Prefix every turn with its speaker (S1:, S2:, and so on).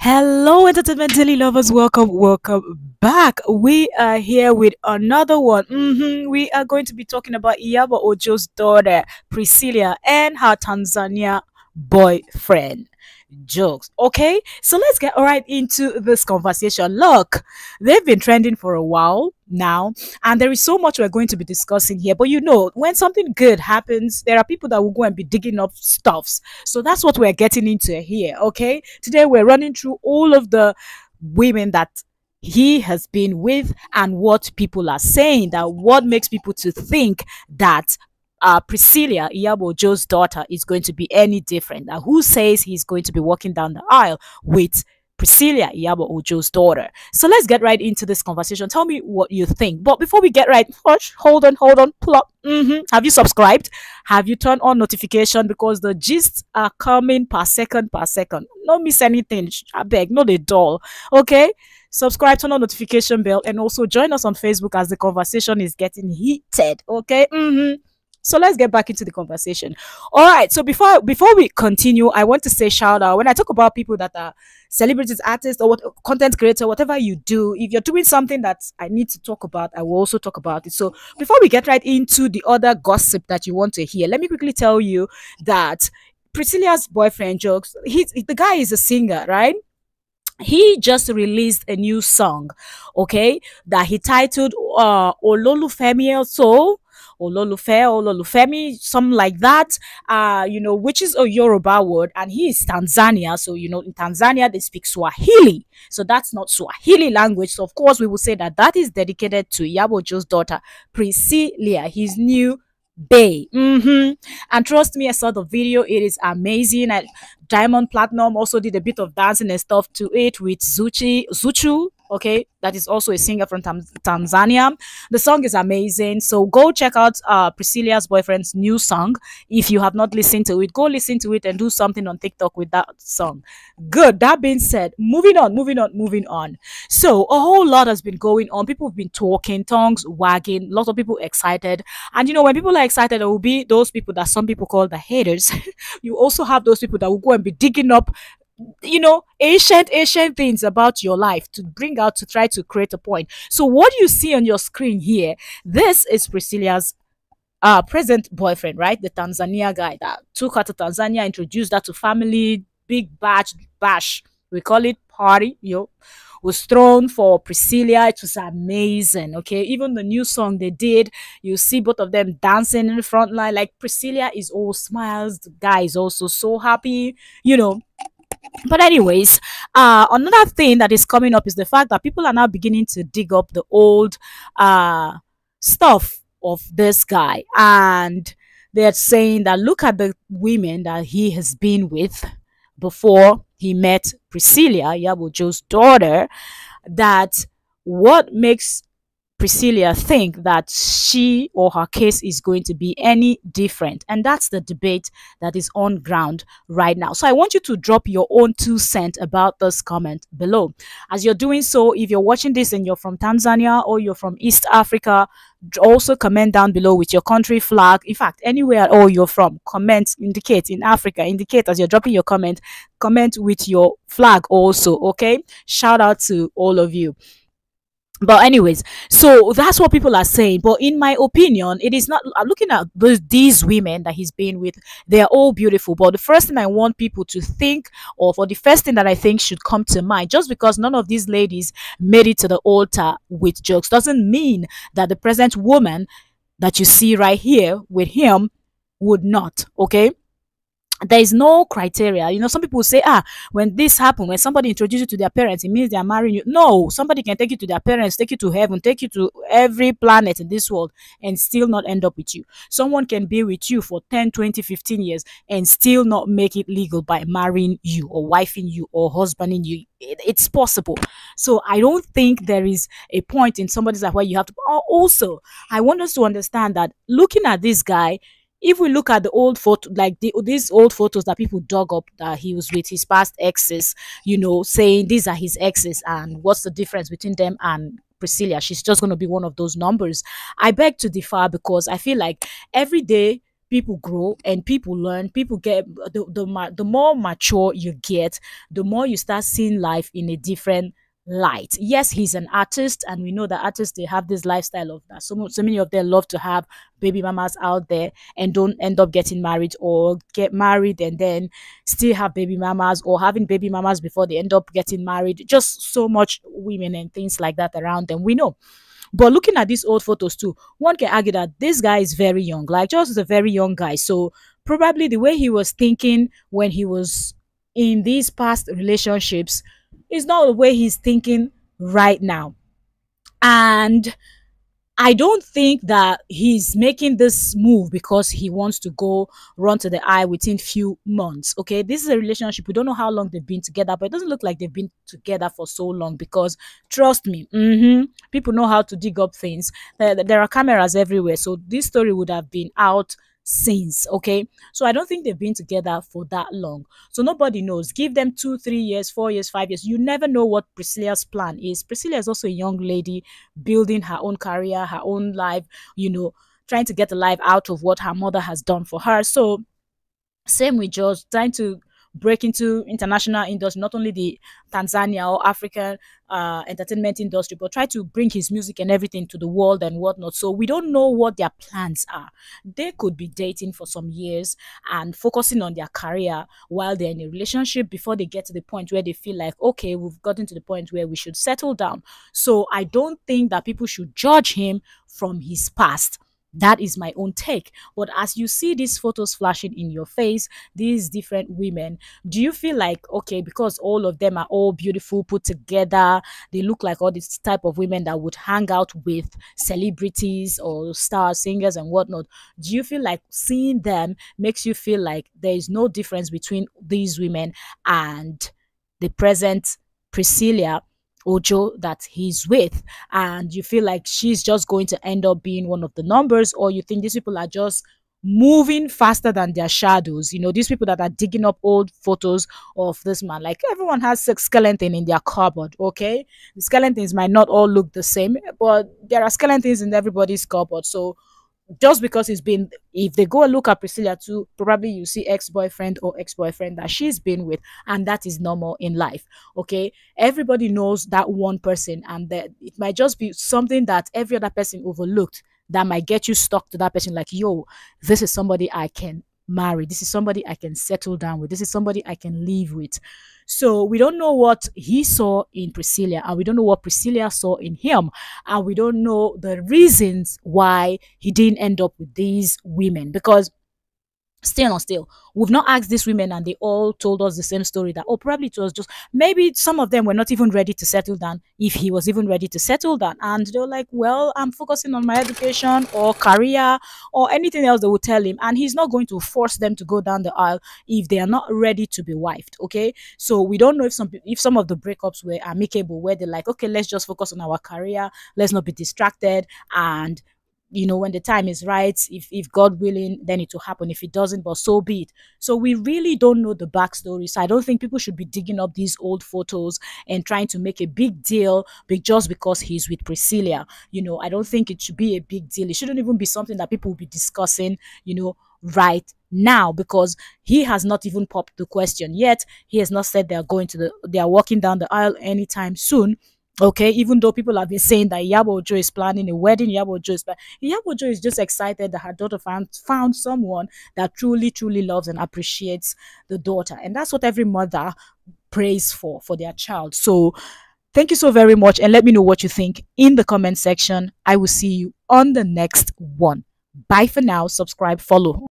S1: Hello, entertainment daily lovers. Welcome back. We are here with another one. We are going to be talking about Iyabo Ojo's daughter, Priscilla, and her Tanzania boyfriend. Jokes. Okay, so let's get right into this conversation. Look, they've been trending for a while now, and there is so much we're going to be discussing here. But when something good happens, there are people that will go and be digging up stuffs. So that's what we're getting into here. Okay, today we're running through all of the women that he has been with and what people are saying, that what makes people to think that Priscilla, Iyabo Joe's daughter, is going to be any different. Now, who says he's going to be walking down the aisle with Priscilla, Iyabo Ojo's daughter? So let's get right into this conversation. Tell me what you think. But before we get right, hold on, pull up. Have you subscribed? Have you turned on notification? Because the gists are coming per second, per second. Don't miss anything. I beg, not a doll. Okay? Subscribe, turn on notification bell, and also join us on Facebook as the conversation is getting heated. Okay? So let's get back into the conversation. All right. So before we continue, I want to say shout out. When I talk about people that are celebrities, artists, or what content creator, whatever you do, if you're doing something that I need to talk about, I will also talk about it. So before we get right into the other gossip that you want to hear, let me quickly tell you that Priscilla's boyfriend Jokes, the guy is a singer, right? He just released a new song, okay, that he titled Ololufemi So Ololufemi, something like that, which is a Yoruba word, and he is Tanzania. So, in Tanzania, they speak Swahili. So that's not Swahili language. So, of course, we will say that that is dedicated to Iyabo Joe's daughter, Priscilla, his new bae. And trust me, I saw the video. It is amazing. And Diamond Platinum also did a bit of dancing and stuff to it with Zuchu. Okay, that is also a singer from Tanzania. The song is amazing. So go check out Priscilla's boyfriend's new song. If you have not listened to it, go listen to it and do something on TikTok with that song. Good. That being said, moving on. So a whole lot has been going on. People have been talking, tongues wagging, lots of people excited. And when people are excited, there will be those people that some people call the haters. You also have those people that will go and be digging up ancient things about your life to bring out to try to create a point. So what you see on your screen here, this is Priscilla's present boyfriend, right? The Tanzania guy that took her to Tanzania, introduced her to family, big bash, we call it party, was thrown for Priscilla. It was amazing. Okay, even the new song they did, you see both of them dancing in the front line. Like, Priscilla is all smiles, the guy is also so happy. But anyways, another thing that is coming up is the fact that people are now beginning to dig up the old stuff of this guy, and they're saying that look at the women that he has been with before he met Priscilla, Iyabo Joe's daughter, that what makes Priscilla think that she or her case is going to be any different. And that's the debate that is on ground right now. So I want you to drop your own 2 cents about this comment below. As you're doing so, if you're watching this and you're from Tanzania or you're from East Africa, also comment down below with your country flag. In fact, anywhere or you're from, comment, indicate in Africa, indicate as you're dropping your comment with your flag also. Okay, shout out to all of you. But anyways, so that's what people are saying. But in my opinion, it is not. I'm looking at these women that he's been with. They're all beautiful. But the first thing I want people to think, or for the first thing that I think should come to mind, just because none of these ladies made it to the altar with Jokes, doesn't mean that the present woman that you see right here with him would not. Okay, there is no criteria. Some people say, when this happens, when somebody introduces you to their parents, it means they are marrying you. No, somebody can take you to their parents, take you to heaven, take you to every planet in this world and still not end up with you. Someone can be with you for 10, 20, 15 years and still not make it legal by marrying you or wifing you or husbanding you. It's possible. So I don't think there is a point in somebody's life where you have to. Also, I want us to understand that looking at this guy, if we look at the old photo, like these old photos that people dug up that he was with his past exes, saying these are his exes and what's the difference between them and Priscilla, she's just going to be one of those numbers. I beg to differ, because I feel like every day people grow and people learn, people get the more mature you get, the more you start seeing life in a different light. Yes, he's an artist, and we know that artists, they have this lifestyle of that. So many of them love to have baby mamas out there and don't end up getting married, or get married and then still have baby mamas, or having baby mamas before they end up getting married. Just so much women and things like that around them. We know. But looking at these old photos too, one can argue that this guy is very young. Like, just is a very young guy. So probably the way he was thinking when he was in these past relationships is not the way he's thinking right now. And I don't think that he's making this move because he wants to go run to the eye within few months. Okay, this is a relationship. We don't know how long they've been together, but it doesn't look like they've been together for so long, because trust me, people know how to dig up things. There are cameras everywhere, so this story would have been out since. Okay, so I don't think they've been together for that long, so nobody knows. Give them 2 3 years, 4 years, 5 years, you never know what Priscilla's plan is. Priscilla is also a young lady building her own career, her own life, trying to get a life out of what her mother has done for her. So same with George, trying to break into international industry, not only the Tanzania or African entertainment industry, but try to bring his music and everything to the world and whatnot. So we don't know what their plans are. They could be dating for some years and focusing on their career while they're in a relationship, before they get to the point where they feel like, okay, we've gotten to the point where we should settle down. So I don't think that people should judge him from his past. That is my own take. But as you see these photos flashing in your face, these different women, do you feel like, okay, because all of them are all beautiful, put together, they look like all this type of women that would hang out with celebrities or star singers and whatnot? Do you feel like seeing them makes you feel like there is no difference between these women and the present Priscilla Ojo that he's with, and you feel like she's just going to end up being one of the numbers, or you think these people are just moving faster than their shadows? These people that are digging up old photos of this man, like, everyone has six skeleton in their cupboard. Okay, the skeletons might not all look the same, but there are skeletons in everybody's cupboard. So just because it's been, if they go and look at Priscilla too, probably you see ex-boyfriend or ex-boyfriend that she's been with, and that is normal in life. Okay, everybody knows that one person, and that it might just be something that every other person overlooked, that might get you stuck to that person, like, yo, this is somebody I can marry, this is somebody I can settle down with, this is somebody I can live with. So we don't know what he saw in Priscilla, and we don't know what Priscilla saw in him, and we don't know the reasons why he didn't end up with these women, because still, we've not asked these women, and they all told us the same story, that, oh, probably it was just, maybe some of them were not even ready to settle down, if he was even ready to settle down, and they're like, well, I'm focusing on my education or career or anything else they would tell him, and he's not going to force them to go down the aisle if they are not ready to be wifed. Okay, so we don't know if some of the breakups were amicable, where they're like, okay, let's just focus on our career, let's not be distracted, and when the time is right, if God willing, then it will happen. If it doesn't, but so be it. So we really don't know the backstory. So I don't think people should be digging up these old photos and trying to make a big deal just because he's with Priscilla. I don't think it should be a big deal. It shouldn't even be something that people will be discussing, right now, because he has not even popped the question yet. He has not said they are walking down the aisle anytime soon. Okay, even though people have been saying that Iyabo Ojo is planning a wedding, Iyabo Ojo is just excited that her daughter found someone that truly, truly loves and appreciates the daughter. And that's what every mother prays for their child. So thank you so very much, and let me know what you think in the comment section. I will see you on the next one. Bye for now. Subscribe, follow.